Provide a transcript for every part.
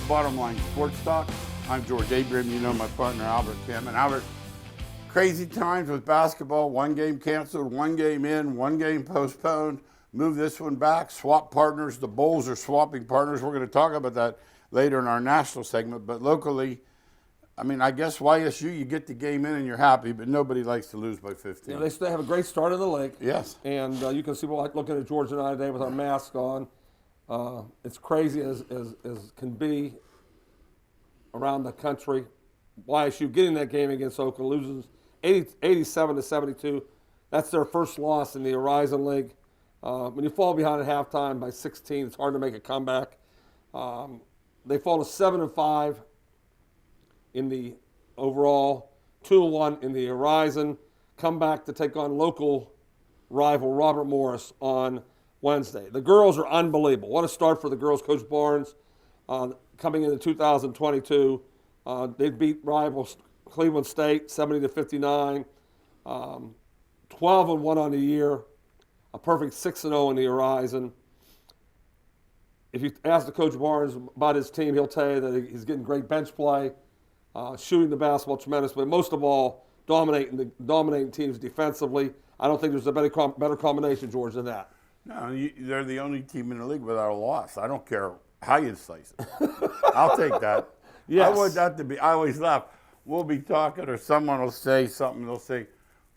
Bottom Line Sports Talk. I'm George Abram. You know my partner Albert Kim. And Albert, crazy times with basketball. One game canceled, one game in, one game postponed. Move this one back, swap partners. The Bulls are swapping partners. We're going to talk about that later in our national segment. But locally, I mean, I guess YSU, you get the game in and you're happy, but nobody likes to lose by 15. Yeah, they still have a great start in the league. Yes. And you can see, looking at George and I today with our masks on, it's crazy as can be around the country. YSU getting that game against Oakland, loses 87-72. That's their first loss in the Horizon League. When you fall behind at halftime by 16, it's hard to make a comeback. They fall to 7-5 in the overall, 2-1 in the Horizon. Come back to take on local rival Robert Morris on Wednesday. The girls are unbelievable. What a start for the girls. Coach Barnes coming into 2022. They beat rivals Cleveland State 70-59. 12-1 on the year. A perfect 6-0 in the Horizon. If you ask the Coach Barnes about his team, he'll tell you that he's getting great bench play. Shooting the basketball tremendously, most of all, dominating teams defensively. I don't think there's a better combination, George, than that. No, they're the only team in the league without a loss. I don't care how you slice it. I'll take that. Yes. I want that to be. I always laugh. We'll be talking, or someone will say something. They'll say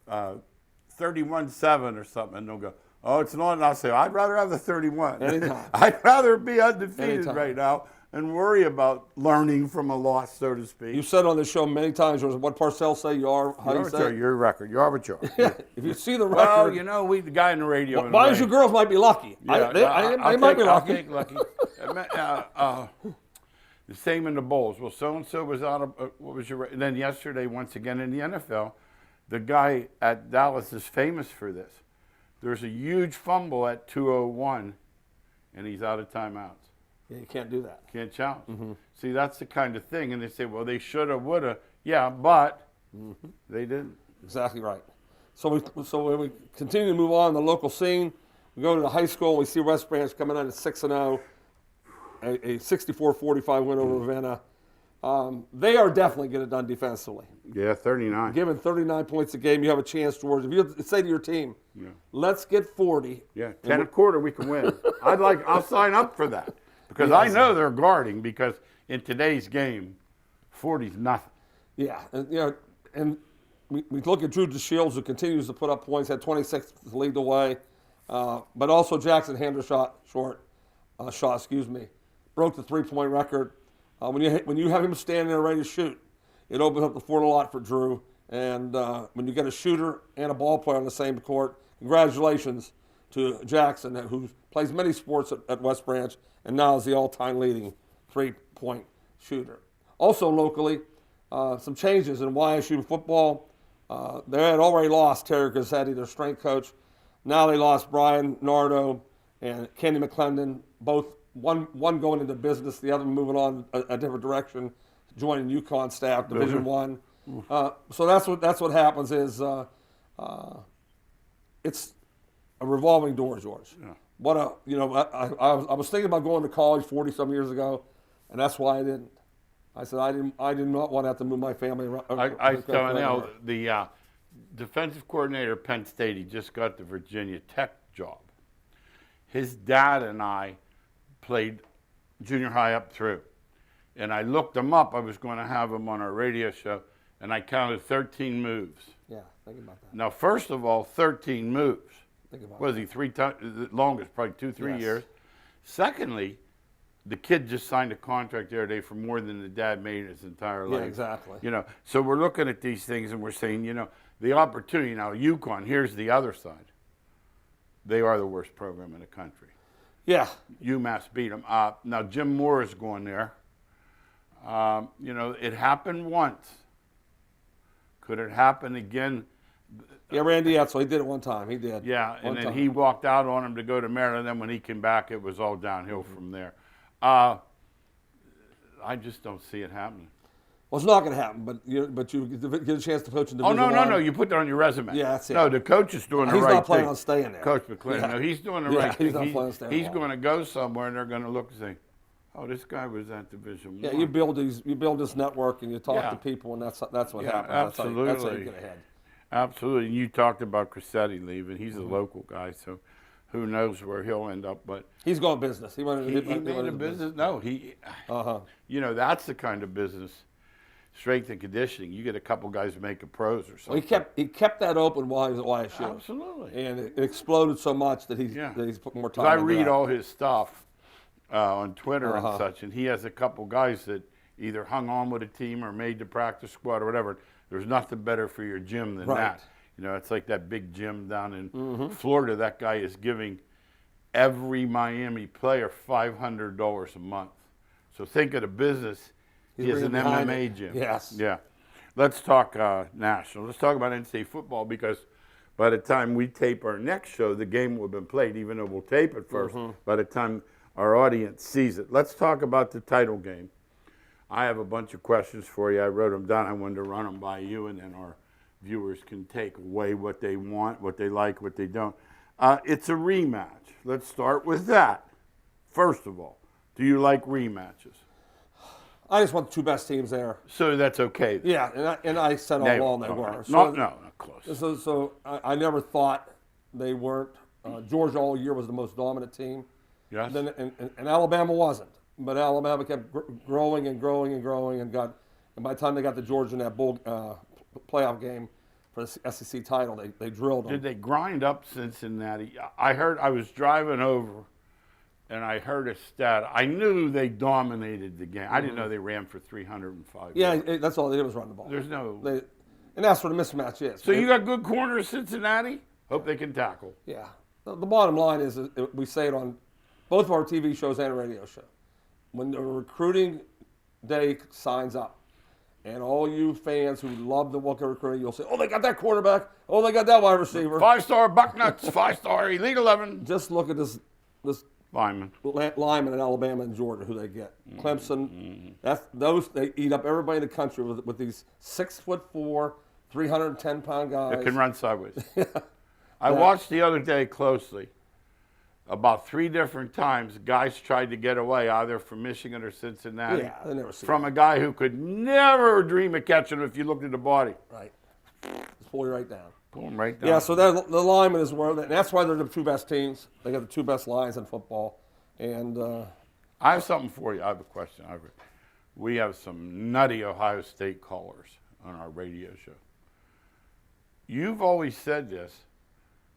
31-7 or something, and they'll go, "Oh, it's not." And I'll say, "I'd rather have the 31. Anytime. I'd rather be undefeated Anytime. right now and worry about learning from a loss, so to speak." You've said on this show many times, George, what Parcells say you are, how you say it? Your record. You're arbitrary. If you see the record. Well, you know, the guy in the radio. YSU girls might be lucky. Yeah, they might be lucky. I'll take lucky. The same in the Bulls. Well, so-and-so was out of, what was your, and then yesterday, once again in the NFL, the guy at Dallas is famous for this. There's a huge fumble at 2:01, and he's out of timeouts. Yeah, you can't do that. Can't challenge. Mm-hmm. See, that's the kind of thing. And they say, well, they shoulda, woulda. Yeah, but they didn't. Exactly right. So when we continue to move on the local scene, we go to the high school, and we see West Branch coming in at 6-0, a 64-45 win over Ravenna. They are definitely getting it done defensively. Yeah, 39. Given 39 points a game, you have a chance, George. If you say to your team, let's get 40. Yeah, 10 a quarter, we can win. I'll sign up for that. Because I know they're guarding, because in today's game, 40's nothing. Yeah, and we look at Drew DeShields, who continues to put up points, had 26 to lead the way, but also Jackson Hendershot, broke the three-point record. When you have him standing there ready to shoot, it opens up the floor a lot for Drew. And when you get a shooter and a ball player on the same court, congratulations to Jackson, who plays many sports at West Branch, and now is the all-time leading three-point shooter. Also locally, some changes in YSU football. They had already lost Terry Gazzetti, their strength coach. Now they lost Brian Nardo and Kenny McClendon, both one going into business, the other moving on a different direction, joining UConn staff, Division One. So that's what happens is it's a revolving door, George. Yeah. I was thinking about going to college 40-some years ago, and that's why I didn't. I said I did not want to have to move my family around. I tell you now, the defensive coordinator at Penn State, he just got the Virginia Tech job. His dad and I played junior high up through, and I looked him up. I was going to have him on our radio show, and I counted 13 moves. Yeah, think about that. Now, first of all, 13 moves. Think about Was that. he 3 times? The longest, probably 2-3 Yes. years. Secondly, the kid just signed a contract the other day for more than the dad made in his entire life. Yeah, exactly. So we're looking at these things and we're saying, the opportunity. Now, UConn, here's the other side. They are the worst program in the country. Yeah. UMass beat them. Now, Jim Moore is going there. It happened once. Could it happen again? Yeah, Randy Etzel, he did it one time. He did. Yeah, and then time. he walked out on him to go to Maryland. Then when he came back, it was all downhill from there. I just don't see it happening. Well, it's not going to happen, but you get a chance to coach in Division No. You put that on your resume. Yeah, that's it. No, the coach is doing the He's right thing. not planning on staying there. Coach McClendon. Yeah. No, he's doing the Yeah, right thing. he's not planning on staying He's long. going to go somewhere, and they're going to look and say, Oh, this guy was at Division Yeah, One. you build this network and you talk Yeah. to people, and that's what happens. Absolutely. That's how you get ahead. Absolutely. And you talked about Crissetti leaving. He's Mm-hmm. a local guy, so who knows where he'll end up. But He's going business. He he made a business. No, you know, that's the kind of business, strength and conditioning. You get a couple guys making pros or something. Well, he kept that open while he was at YSU. Absolutely. And it exploded so much that he's put more time. I into read that. all his stuff on Twitter and Uh-huh. such, and he has a couple guys that either hung on with a team or made the practice squad or whatever. There's nothing better for your gym than Right. that. You know, it's like that big gym down in Florida. That guy is giving every Miami player $500 a month. So think of the business. He has an really behind MMA it. gym. Yes. Yeah. Let's talk national. Let's talk about NCAA football, because by the time we tape our next show, the game will have been played, even though we'll tape it 1st. By the time our audience sees it. Let's talk about the title game. I have a bunch of questions for you. I wrote them down. I wanted to run them by you, and then our viewers can take away what they want, what they like, what they don't. It's a rematch. Let's start with that. First of all, do you like rematches? I just want the two best teams there. So that's okay. Then. Yeah, and I said all along they were. No, not close. So I never thought they weren't. Georgia all year was the most dominant team. Yes. Then and Alabama wasn't, but Alabama kept growing and growing and growing and by the time they got to Georgia in that bowl playoff game for the SEC title, they drilled them. Did they grind up Cincinnati? I was driving over, and I heard a stat. I knew they dominated the game. I didn't know they ran for 305 yards. Yeah, that's all they did was run the ball. There's no. And that's what a mismatch is. So you got good corners, Cincinnati? Hope they can tackle. Yeah. The bottom line is we say it on both of our TV shows and radio show. When the recruiting day signs up, and all you fans who love the Walker recruiting, you'll say, oh, they got that quarterback. Oh, they got that wide receiver. 5-star Bucknuts, 5-star Elite 11. Just look at this Lineman. lineman in Alabama and Georgia who they get. Clemson, they eat up everybody in the country with these 6'4", 310-pound guys. That can run sideways. I watched the other day closely. About 3 different times, guys tried to get away, either from Michigan or Cincinnati. Yeah, they never see from a guy who could never dream of catching him if you looked at the body. Right. Just pull you right down. Pull him right down. Yeah, so the linemen is where, and that's why they're the two best teams. They got the two best lines in football. And I have something for you. I have a question. We have some nutty Ohio State callers on our radio show. You've always said this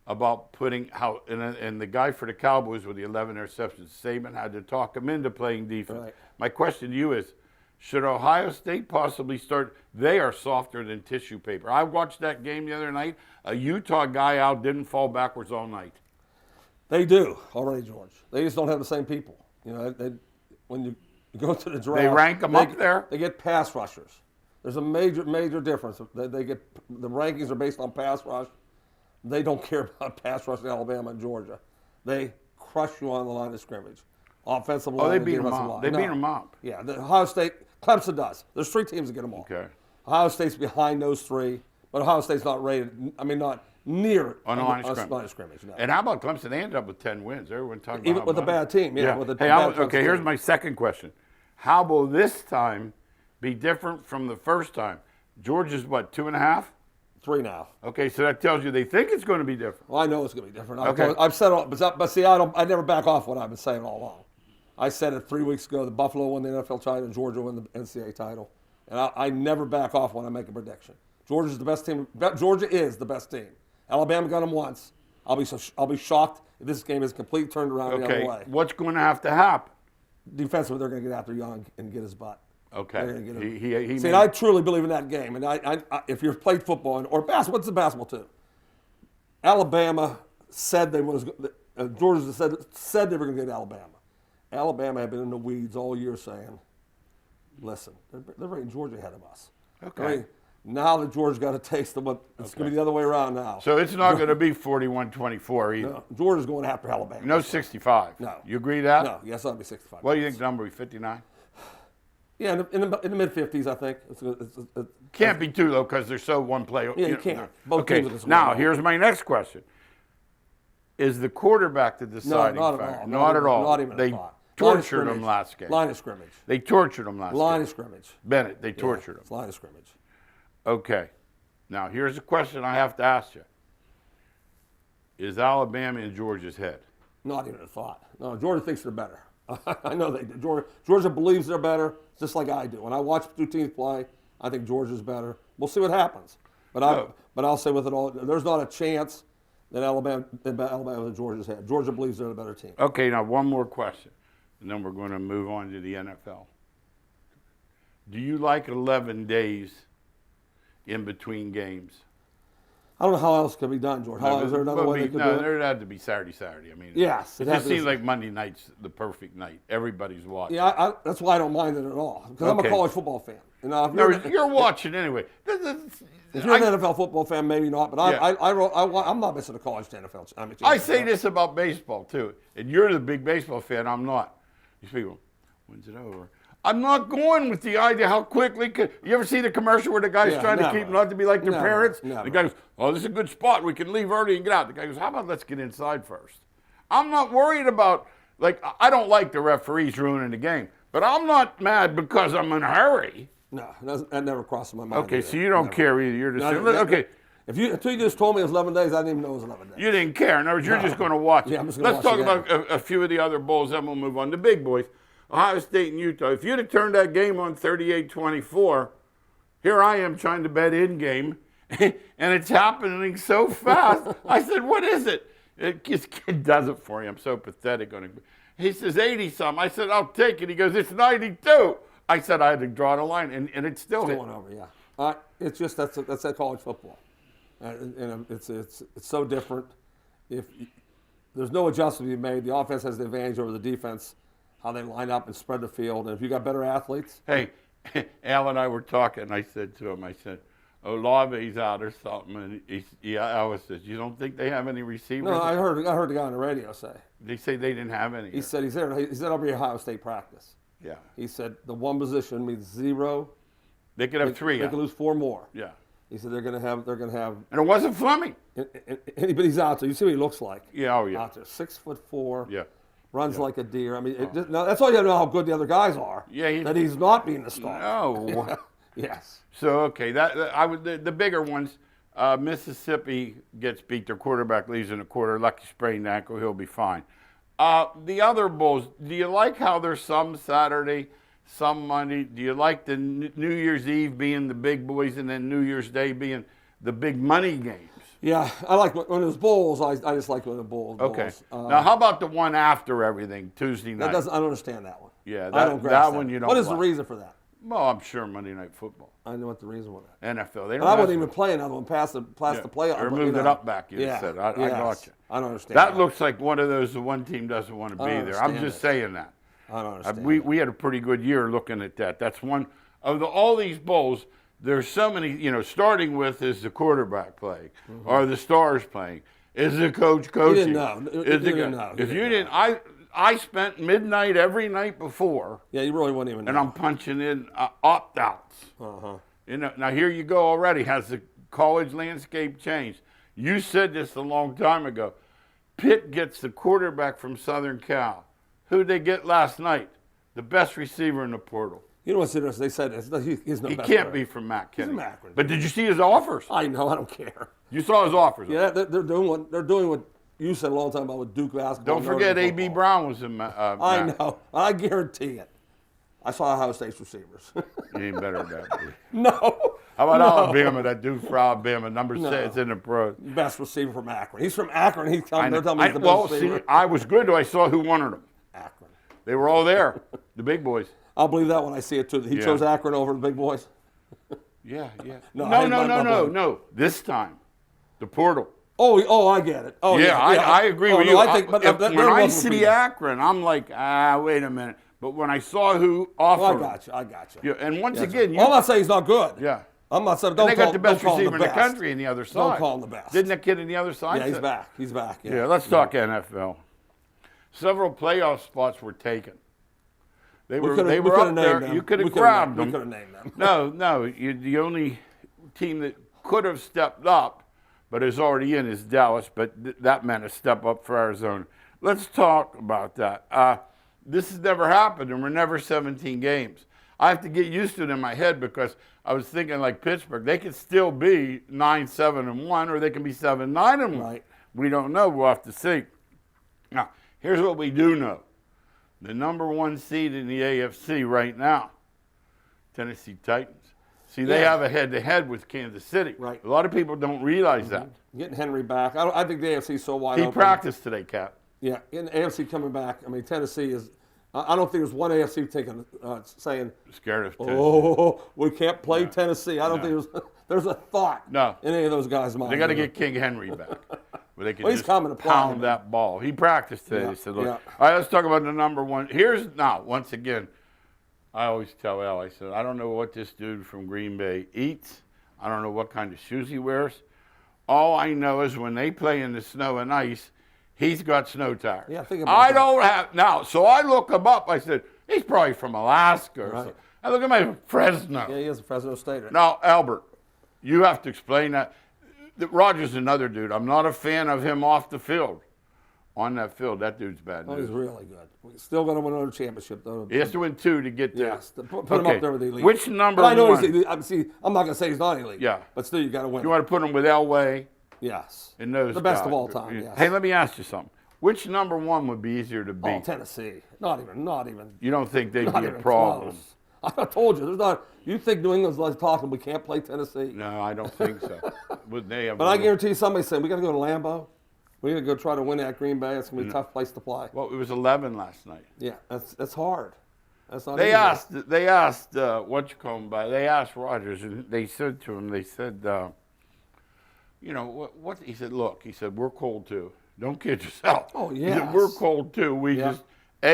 about putting how, and the guy for the Cowboys with the 11 interceptions, Saban had to talk him into playing defense. Right. My question to you is, should Ohio State possibly start? They are softer than tissue paper. I watched that game the other night. A Utah guy out didn't fall backwards all night. they do already, George. They just don't have the same people. You know, when you go to the draft, They rank them up there? They get pass rushers. There's a major difference. They get the rankings are based on pass rush. They don't care about pass rush in Alabama and Georgia. They crush you on the line of scrimmage. Offensive line. Oh, they and beat them defensive up. line. They No. beat them up. Yeah, the Ohio State, Clemson does. There's 3 teams that get them all. Okay. Ohio State's behind those 3, but Ohio State's not rated. I mean, not near On the line of line of scrimmage. No. And how about Clemson? They ended up with 10 wins. Everyone talking about Even with a bad team, yeah. With a Hey, bad okay, here's team. my second question. How will this time be different from the first time? Georgia's what, 2.5? 3 now. Okay, so that tells you they think it's going to be different. Well, I know it's going to be different. Okay. I've said all, but see, I never back off what I've been saying all along. I said it 3 weeks ago. The Buffalo won the NFL title, and Georgia won the NCAA title, and I never back off when I make a prediction. Georgia's the best team. Georgia is the best team. Alabama got them once. I'll be shocked if this game is completely turned around the Okay, other way. what's going to have to happen? Defensively, they're going to get after Young and get his butt. Okay. They're gonna get him. He See, made- I truly believe in that game. And I if you've played football or basketball, what's the basketball too? Alabama said they was. Georgia said they were going to get Alabama. Alabama had been in the weeds all year saying, "Listen, they're rating Georgia ahead of us." Okay. I mean, now that Georgia got a taste of what it's going to be the other way around now. So it's not going to be 41-24 either. No, Georgia's going after Alabama. No 65. No. You agree with that? No, yes, I'll be 65. What do you think the number will be, 59? Yeah, in the mid-50s, I think. Can't be too low because they're so one play. Yeah, you can't. Both Okay, teams are gonna score now well. here's my next question. Is the quarterback the deciding not at factor? all. Not at all. Not even a They thought. tortured him last game. Line of scrimmage. They tortured him last game. Line of scrimmage. Bennett, they tortured him. Line of scrimmage. Okay. Now, here's a question I have to ask you. Is Alabama in Georgia's head? Not even a thought. No, Georgia thinks they're better. I know they do. Georgia believes they're better, just like I do. When I watch two teams play, I think Georgia's better. We'll see what happens. But I'll say with it all, there's not a chance that Alabama in Georgia's head. Georgia believes they're a better team. Okay, now one more question, and then we're going to move on to the NFL. Do you like 11 days in between games? I don't know how else it can be done, George. Is there another way they could do it? No, there had to be Saturday. I mean, yes. It just seems like Monday night's the perfect night. Everybody's watching. Yeah, that's why I don't mind it at all, because I'm a college football fan. You know, you're watching anyway. If you're an NFL football fan, maybe not, but I'm not missing a college to NFL. I say this about baseball, too. And you're the big baseball fan. I'm not. These people, when's it over? I'm not going with the idea how quickly. You ever see the commercial where the guy's trying to keep not to be like their parents? Never. The guy goes, oh, this is a good spot. We can leave early and get out. The guy goes, how about let's get inside first? I'm not worried about, I don't like the referees ruining the game. But I'm not mad because I'm in a hurry. No, that never crossed my mind. Okay, either. so you don't care either. You're just saying, okay. Until you just told me it was 11 days, I didn't even know it was 11 days. You didn't care. In other words, you're just going to watch it. Yeah, I'm just going to Let's watch talk about a few of the other bowls, then we'll move on. The big boys, Ohio State and Utah. If you'd have turned that game on 38-24, here I am trying to bet in game, and it's happening so fast. I said, what is it? This kid does it for you. I'm so pathetic on it. He says 80-something. I said, I'll take it. He goes, it's 92. I said I had to draw the line, and it's still going over. Yeah, it's just that's that college football, and it's so different. If there's no adjustment to be made, the offense has the advantage over the defense, how they line up and spread the field, and if you got better athletes. Hey, Al and I were talking, and I said to him, I said, Olave's out or something, and Alice says, you don't think they have any receivers? No, I heard the guy on the radio say. They say they didn't have any. He said he's there. He said over Ohio State practice. Yeah. He said the one position means zero. They could have three. They could lose four more. Yeah. He said they're gonna have. And it wasn't Fleming. But he's out there. You see what he looks like. Yeah. Oh yeah. Out there, 6'4". Yeah. Runs like a deer. I mean, now that's all you have to know how good the other guys are. Yeah. That he's not being the star. No. Yes. So okay, the bigger ones. Mississippi gets beat. Their quarterback leaves in a quarter. Lucky sprained ankle. He'll be fine. The other bowls, do you like how there's some Saturday, some Monday? Do you like the New Year's Eve being the big boys and then New Year's Day being the big money games? Yeah, I like when there's bowls. I just like when the bowls. Okay. Now, how about the one after everything, Tuesday night? I don't understand that one. Yeah, I don't that one you don't. What is the reason for that? Well, I'm sure Monday Night Football. I know what the reason was. NFL. They don't. I wouldn't even play another one past the playoff. Or moved it up back. You said. I got you. I don't understand. That looks like one of those the one team doesn't want to be there. I'm just saying that. I don't understand. We had a pretty good year looking at that. That's one of all these bowls. There's so many. Starting with is the quarterback playing, or the stars playing, is the coach coaching? You didn't know. If you didn't, I spent midnight every night before. Yeah, you really wouldn't even know. And I'm punching in opt-outs. Now here you go already. Has the college landscape changed? You said this a long time ago. Pitt gets the quarterback from Southern Cal. Who'd they get last night? The best receiver in the portal. You know what's interesting? They said he's no He best can't player. be from Matt Kennedy. He's from Akron. But did you see his offers? I know. I don't care. You saw his offers. Yeah, they're doing what you said a long time about with Duke basketball. Don't forget A.B. Brown was in I know. I guarantee it. I saw Ohio State's receivers. You ain't better than that. No. How about Alabama, that dude for Alabama, number 6 in the pros? Best receiver from Akron. He's from Akron. They're telling me he's the best receiver. See, I was good till I saw who wanted him. Akron. They were all there, the big boys. I'll believe that when I see it, too. He chose Akron over the big boys. Yeah. No. This time, the portal. Oh, I get it. Oh, yeah. I agree with you. I think, but when I see Akron, I'm like, wait a minute. But when I saw who offered, I got you. Yeah, and once again, I'm not saying he's not good. Yeah. I'm not saying. They got the best receiver in the country on the other side. Don't call him the best. Didn't that kid on the other side? Yeah, he's back. He's back. Yeah, let's talk NFL. Several playoff spots were taken. They were up there. You could have grabbed them. We could have named them. No. The only team that could have stepped up, but is already in, is Dallas. But that meant a step up for Arizona. Let's talk about that. This has never happened, and we're never 17 games. I have to get used to it in my head because I was thinking like Pittsburgh. They could still be 9-7-1, or they can be 7-9-1. Right. We don't know. We'll have to see. Now, here's what we do know. The number 1 seed in the AFC right now, Tennessee Titans. See, they have a head-to-head with Kansas City. Right. A lot of people don't realize that. Getting Henry back. I think the AFC is so wide open. He practiced today, Cap. Yeah, getting the AFC coming back. I mean, Tennessee is. I don't think there's one AFC saying, Scared of Tennessee. "Oh, we can't play Tennessee." I don't think there's a thought in any of those guys' minds. They got to get King Henry back. But they can he's just coming to pound that ball. He practiced today. He said, "Look, all right, let's talk about the number 1." Here's now, once again, I always tell Al, I said, I don't know what this dude from Green Bay eats. I don't know what kind of shoes he wears. All I know is when they play in the snow and ice, he's got snow tires. Yeah, think about that. don't have now. So I look him up. I said, he's probably from Alaska. Or something. I look at my Fresno. Yeah, he is a Fresno State. Right? Now, Albert, you have to explain that. Rogers another dude. I'm not a fan of him off the field. On that field, that dude's bad news. Oh, he's really good. He's still going to win another championship, though. He has to win 2 to get there. Yes, put him up there with the elite. Which number I know 1? he's elite. I'm not going to say he's not elite. Yeah. But still, you got to win. You want to put him with Elway? Yes. And those the best guys. of all time, yes. Hey, let me ask you something. Which number 1 would be easier to beat? Oh, Tennessee. Not even. You don't think they'd Not be a even problem? close. I told you, there's not. You think New England's like talking? We can't play Tennessee. No, I don't think so. Would they have? But I guarantee you, somebody said we got to go to Lambeau. We got to go try to win at Green Bay. It's gonna be a tough place to play. Well, it was 11 last night. Yeah, that's hard. That's not. They easy. asked what you call him by. They asked Rogers, and they said to him, they said, you know what? He said, look, he said, we're cold too. Don't kid yourself. Oh yeah. He said, we're cold too. We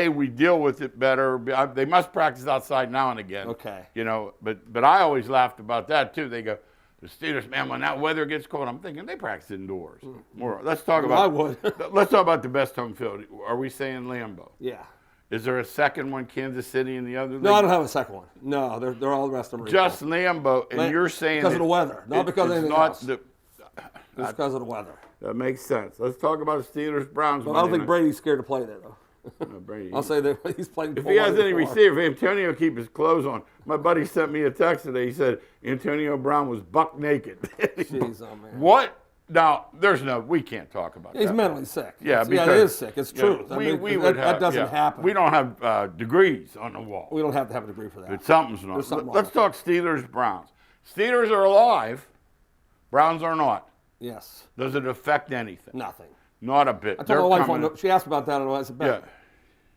we deal with it better. They must practice outside now and again. Okay. You know, but I always laughed about that too. They go, the Steelers, man, when that weather gets cold, I'm thinking they practice indoors. More. Let's talk about. I would. Let's talk about the best home field. Are we saying Lambeau? Yeah. Is there a second one, Kansas City and the other? No, I don't have a second one. No, they're all the rest of them. Just Lambeau, and you're saying because of the weather, not because of anything else. It's because of the weather. That makes sense. Let's talk about the Steelers Browns. But I don't think Brady's scared to play there though. No, Brady. I'll say that he's playing. If he has any receiver, Antonio keep his clothes on. My buddy sent me a text today. He said Antonio Brown was buck naked. Jeez, oh man. What? Now, we can't talk about that. He's mentally sick. Yeah, because it is sick. It's true. That doesn't happen. We don't have degrees on the wall. We don't have to have a degree for that. But something's not. Something Let's talk Steelers Browns. Steelers are alive. Browns are not. Yes. Does it affect anything? Nothing. Not a bit. I told my wife, she asked about that, and I said, yeah.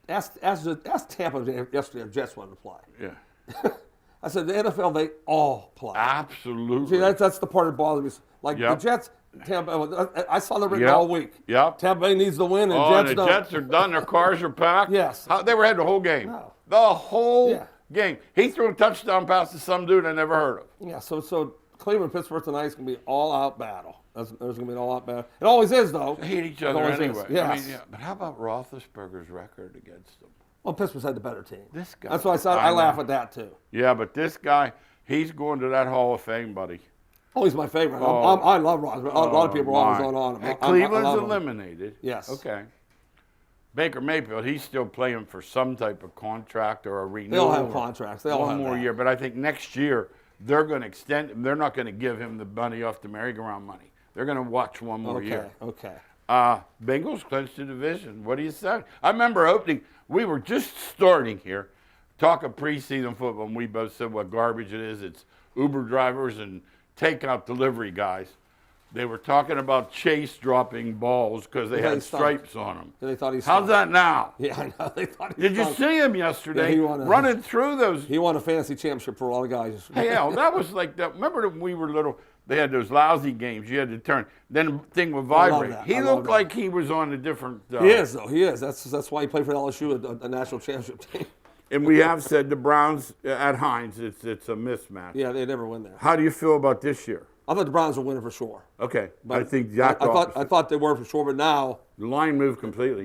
Ask Tampa yesterday if Jets wanted to play. Yeah. I said, the NFL, they all play. Absolutely. See, that's the part that bothers me. Like the Jets, Tampa, I saw them written all week. Yep. Tampa Bay needs to win, and Jets don't. The Jets are done. Their cars are packed. Yes. They were had the whole game. No. The whole game. He threw a touchdown pass to some dude I never heard of. Yeah, so Cleveland Pittsburgh tonight is going to be all-out battle. There's going to be an all-out battle. It always is, though. They hate each other anyway. Yes. I mean, but how about Roethlisberger's record against them? Well, Pittsburgh's had the better team. This guy. That's why I laugh at that, too. Yeah, but this guy, he's going to that Hall of Fame, buddy. Oh, he's my favorite. I love Ross. A lot of people are always on him. Cleveland's eliminated. Yes. Okay. Baker Mayfield, he's still playing for some type of contract or a renewal. They all have contracts. They all have one more year. But I think next year they're going to extend him. They're not going to give him the money off the merry-go-round money. They're going to watch one more year. Okay. Bengals clinched the division. What do you say? I remember opening. We were just starting here, talking preseason football, and we both said what garbage it is. It's Uber drivers and takeout delivery guys. They were talking about Chase dropping balls because they had stripes on them. They thought he How's that now? Yeah, I know. They thought he Did you see him yesterday Yeah, running through those? He won a fantasy championship for a lot of guys. Hey, Al, that was like that. Remember when we were little? They had those lousy games. You had to turn. Then the thing would vibrate. He looked like he was on a different. He is, though. He is. That's why he played for LSU, a national championship team. And we have said the Browns at Heinz, it's a mismatch. Yeah, they never win there. How do you feel about this year? I thought the Browns were winning for sure. Okay, but I think I thought they were for sure, but now the line moved completely.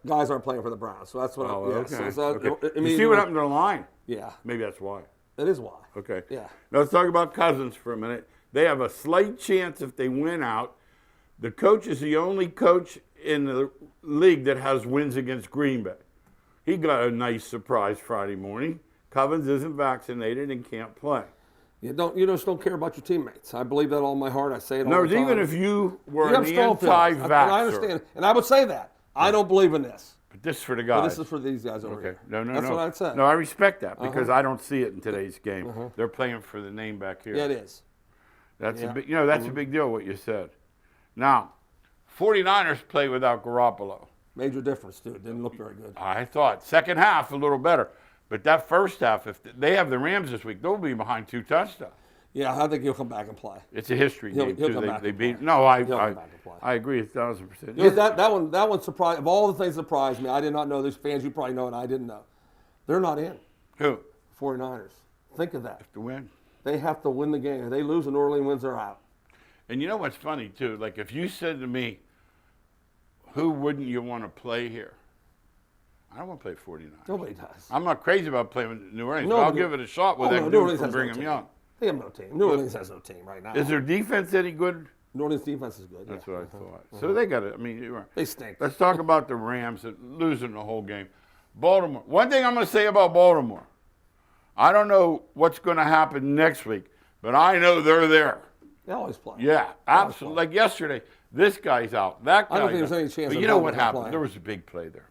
Guys aren't playing for the Browns, so that's what. Okay. Okay. You see what happened to the line? Yeah. Maybe that's why. That is why. Okay. Yeah. Now let's talk about Cousins for a minute. They have a slight chance if they win out. The coach is the only coach in the league that has wins against Green Bay. He got a nice surprise Friday morning. Covens isn't vaccinated and can't play. You just don't care about your teammates. I believe that all in my heart. I say it all No, the time. even if you were You have an strong feelings, and I anti-vaxxer. understand, and I would say that. I don't believe in this. But this is for the guys. But this is for these guys over here. No. That's what I'd say. No, I respect that because I don't see it in today's game. They're playing for the name back here. Yeah, it is. That's a big, that's a big deal what you said. Now, 49ers play without Garoppolo. Major difference, dude. Didn't look very good. I thought second half a little better, but that first half, if they have the Rams this week, they'll be behind 2 touchdowns. Yeah, I think he'll come back and play. It's a history game He'll too. come back They and beat. play. No, He'll come back and play. I agree 1,000%. You know, that one surprised. Of all the things that surprised me, I did not know. These fans you probably know, and I didn't know. They're not in. Who? 49ers. Think of that. To win. They have to win the game. If they lose and New Orleans wins, they're out. And you know what's funny too? Like if you said to me, who wouldn't you want to play here? I don't want to play 49ers. Nobody does. I'm not crazy about playing with New Orleans, No, but I'll but- give it a shot with Oh, that no, New dude Orleans from has no Brigham team. Young. They have no team. New Orleans has no team right now. Is their defense any good? New Orleans defense is good. That's yeah. what I thought. So they got it. I mean, you're right. They stink. Let's talk about the Rams losing the whole game. Baltimore. One thing I'm going to say about Baltimore, I don't know what's going to happen next week, but I know they're there. They always play. Yeah, absolutely. Like yesterday, this guy's out. That guy. I don't think there's any chance But of you know what Baltimore happened? playing. There was a big play there,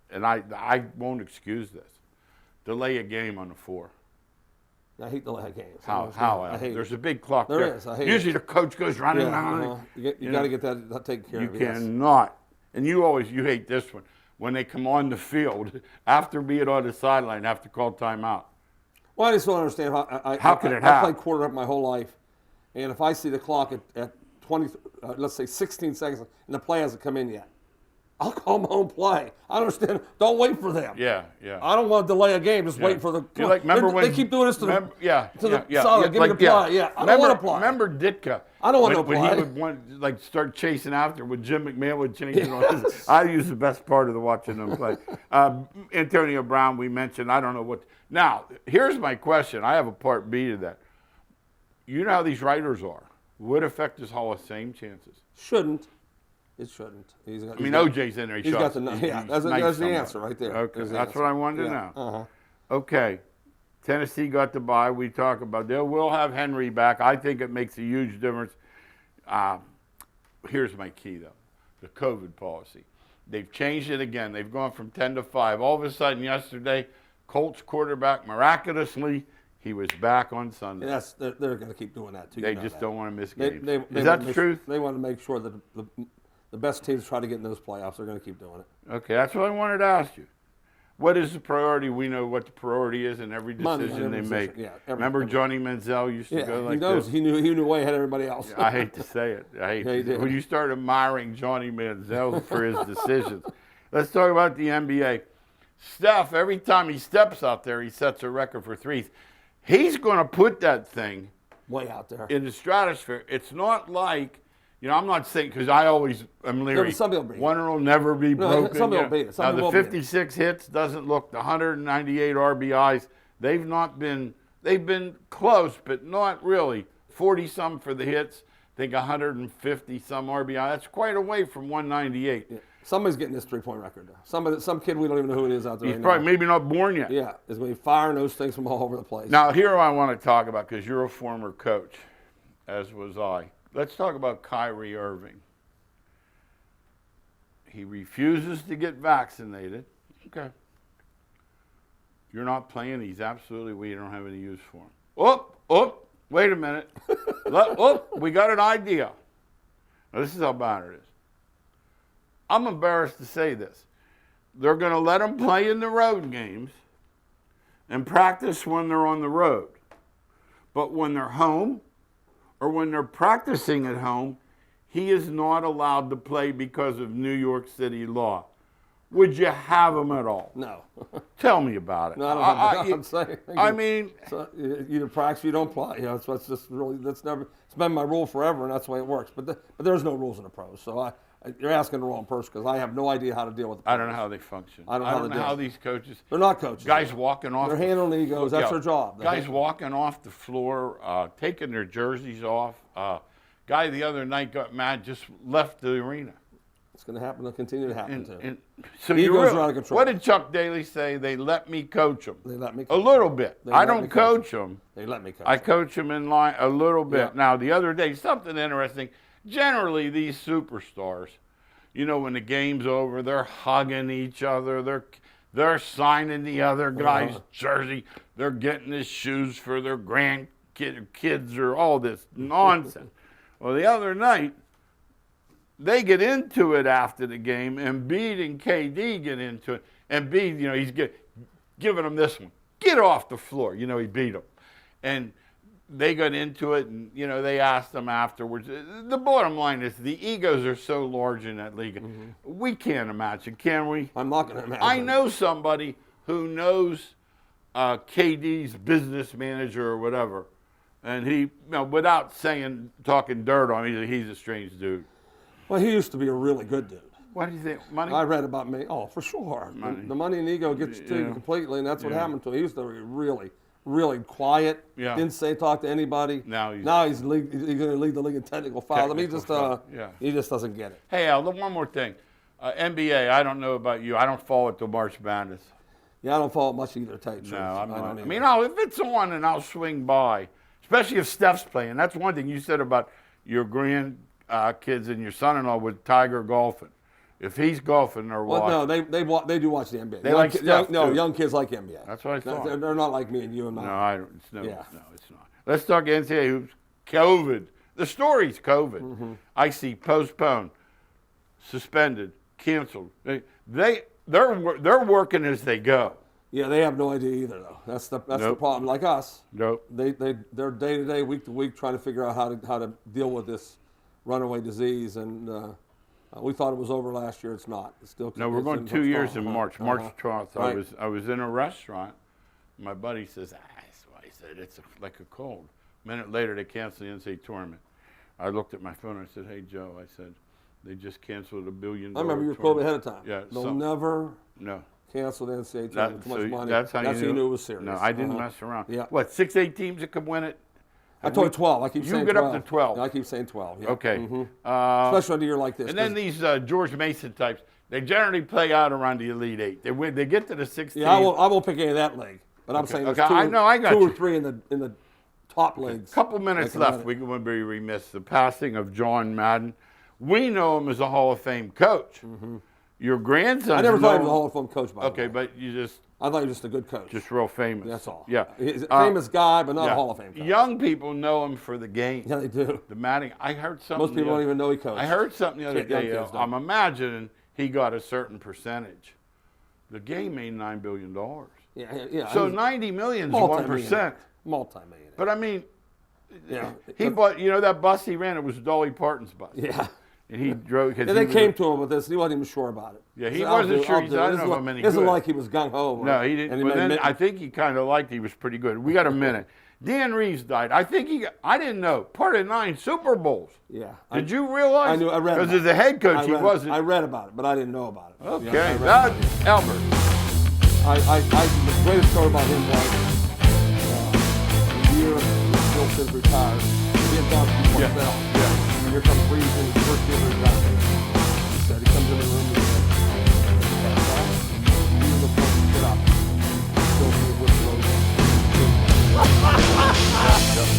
and I won't excuse this. Delay a game on the 4. I hate the last games. How? I hate There's it. a big clock There there. is, I hate Usually the coach goes running Yeah, down. you got to get that taken care You of. yes. cannot. And you hate this one. When they come on the field, after being on the sideline, have to call timeout. Well, I just don't understand How can it I happen? played quarterback my whole life, and if I see the clock at 20, let's say 16 seconds, and the play hasn't come in yet, I'll call my own play. I understand. Don't wait for them. Yeah. I don't want to delay a game. Just wait for the. You like, remember when they keep doing this to the yeah, solid. Give me the play. Yeah, I don't want to play. Remember Ditka? I don't want no when play. he would want start chasing after when Jim McMahon would change it on his. I use the best part of the watching them play. Antonio Brown, we mentioned. I don't know what. Now, here's my question. I have a part B to that. You know how these writers are. Would affect his Hall of Fame chances. Shouldn't. It shouldn't. OJ's in there. He's got the that's the answer right there. Okay, There's the that's answer. what I wanted to Yeah. know. Okay, Tennessee got the bye. We talk about they will have Henry back. I think it makes a huge difference. Here's my key though: the COVID policy. They've changed it again. They've gone from 10 to 5. All of a sudden, yesterday, Colts quarterback miraculously he was back on Sunday. And they're going to keep doing that too. They you know just that. don't want to miss games. They Is that the truth? They want to make sure that the best teams try to get in those playoffs. They're going to keep doing it. Okay, that's what I wanted to ask you. What is the priority? We know what the priority is in every decision they make. Yeah, Remember Johnny Manziel used to go like he knows. this? He knew way ahead of everybody else. I hate to say it. he did. When you start admiring Johnny Manziel for his decisions. Let's talk about the NBA. Steph, every time he steps out there, he sets a record for threes. He's going to put that thing way out there in the stratosphere. It's not like, I'm not saying, because I always am leery. Some people beat it. One will never be broken. Some people beat it. Now, the 56 hits doesn't look, the 198 RBIs, they've been close, but not really. 40-some for the hits. I think 150-some RBI. That's quite away from 198. Yeah. Somebody's getting this three-point record though. Some kid we don't even know who it is out there. He's probably maybe not born yet. Yeah, is going to be firing those things from all over the place. Now, here I want to talk about, because you're a former coach, as was I. Let's talk about Kyrie Irving. He refuses to get vaccinated. Okay. You're not playing. He's absolutely we don't have any use for him. Wait a minute. We got an idea. Now, this is how bad it is. I'm embarrassed to say this. They're going to let him play in the road games and practice when they're on the road. But when they're home or when they're practicing at home, he is not allowed to play because of New York City law. Would you have him at all? No. Tell me about it. No, I don't have to. I mean, so either practice or you don't play. That's just really it's been my rule forever, and that's the way it works. But there's no rules in the pros, so you're asking the wrong person because I have no idea how to deal with the pros. I don't know how they function. I don't know how these coaches. They're not coaches. Guys walking off. They're handling egos. That's their job. Guys walking off the floor, taking their jerseys off. Guy the other night got mad, just left the arena. It's going to happen. It'll continue to happen too. And so Egos are out of control. What did Chuck Daly say? They let me coach them. They let me A coach little bit. They I let me don't coach coach them. They let me coach. I coach them in line a little bit. Yeah. Now, the other day, something interesting. Generally, these superstars, you know, when the game's over, they're hugging each other. They're signing the other guy's jersey. They're getting his shoes for their kids or all this nonsense. Well, the other night, they get into it after the game, and Embiid and KD get into it. And Embiid, you know, he's giving them this one. Get off the floor. You know, he beat them. And they got into it, and, you know, they asked them afterwards. The bottom line is the egos are so large in that league. We can't imagine, can we? I'm not going to imagine. I know somebody who knows KD's business manager or whatever. And he, you know, without talking dirt on him, he's a strange dude. Well, he used to be a really good dude. What do you think? Money? I read about me. Oh, for sure. Money. The money and ego gets to you Yeah. completely, and that's what Yeah. happened to him. He used to be really, really quiet. Yeah. Didn't talk to anybody. Now he's he's going to lead the league in technical fouls. I mean, he just doesn't get it. Hey, Al, one more thing. NBA, I don't know about you. I don't follow it till March Madness. Yeah, I don't follow it much either, to tell you the No, truth. I'm I not. don't I either. mean, if it's on, and I'll swing by, especially if Steph's playing. That's one thing you said about your kids and your son-in-law with Tiger golfing. If he's golfing or Well, watching. no, they do watch the NBA. They like Steph, too. young kids like NBA. That's what I thought. They're not like me and you and No, mine. I don't. No, Yeah. no, it's not. Let's talk NCAA hoops. COVID. The story's COVID. I see postponed, suspended, canceled. They're working as they go. Yeah, they have no idea either, though. That's the Nope. problem. Like us, Nope. they're day to day, week to week, trying to figure out how to deal with this runaway disease. And we thought it was over last year. It's not. It's still. No, we're going 2 years in March. March 12th. Right. I was in a restaurant. My buddy says, that's why he said it's like a cold. A minute later, they canceled the NCAA tournament. I looked at my phone. I said, hey, Joe. I said, they just canceled $1 billion. I remember you were told me ahead of time. Yeah, They'll never No. cancel the NCAA tournament. Too much money. That's how you knew it was serious. No, I didn't mess around. Yeah. What, 6, 8 teams that could win it? I told you 12. I keep saying 12. You get up to 12. I keep saying 12. Yeah. Okay. Especially on a year like this. And then these George Mason types, they generally play out around the Elite Eight. They get to the 16. Yeah, I won't pick any of that league. But I'm saying there's Okay, I know, I got 2 you. or 3 in the top leagues. Couple minutes left. We would be remiss. The passing of John Madden. We know him as a Hall of Fame coach. Your grandson. I never thought he was a Hall of Fame coach, by the way. Okay, but you just I thought he was just a good coach. just real famous. That's all. Yeah. He's a famous guy, but not Yeah. a Hall of Fame coach. Young people know him for the game. Yeah, they do. The Madden. I heard something. Most people don't even know he coached. I heard something the other Young day. kids don't. I'm imagining he got a certain percentage. The game made $9 billion. Yeah. So he's 90 million is multi-millionaire. 1%. Multi-millionaire. But I mean, Yeah. he bought. You know that bus he ran? It was Dolly Parton's bus. Yeah. And he drove. And they came to him with this, and he wasn't even sure about it. Yeah, he said, wasn't sure. I'll He do said, it. I don't know if I'm any It isn't good. like he was gung-ho. No, he didn't. And But then made- I think he kind of liked he was pretty good. We got a minute. Dan Reeves died. I think I didn't know. Part of 9 Super Bowls. Yeah. Did you realize? I knew. I read Because about as a head coach, he wasn't. I read about it, but I didn't know about it. Okay, Yeah, I read that's about it. Albert. The greatest story about him was the year Bill Sims retired. He had gone through Yeah. himself. Yeah. And here comes Reeves in his first year of retirement. He said, he comes in the room and he said, "You look like you get up. Still be with the road."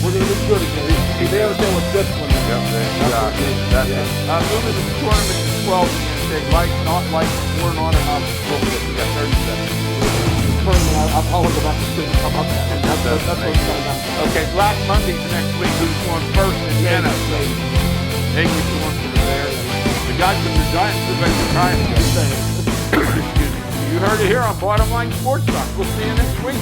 We're going to do good again. They understand what discipline is. That's it. Moving to the tournament to 12. Not like we're not enough. We got 30 seconds. I'll look about the student come up there. That's what's going on. Okay, Black Monday's next week. Who's going first in Vienna? Hey, who's going for the Bears? The guy from the Giants is going to try it. Excuse me. You heard it here on Bottom Line Sports Talk. We'll see you next week.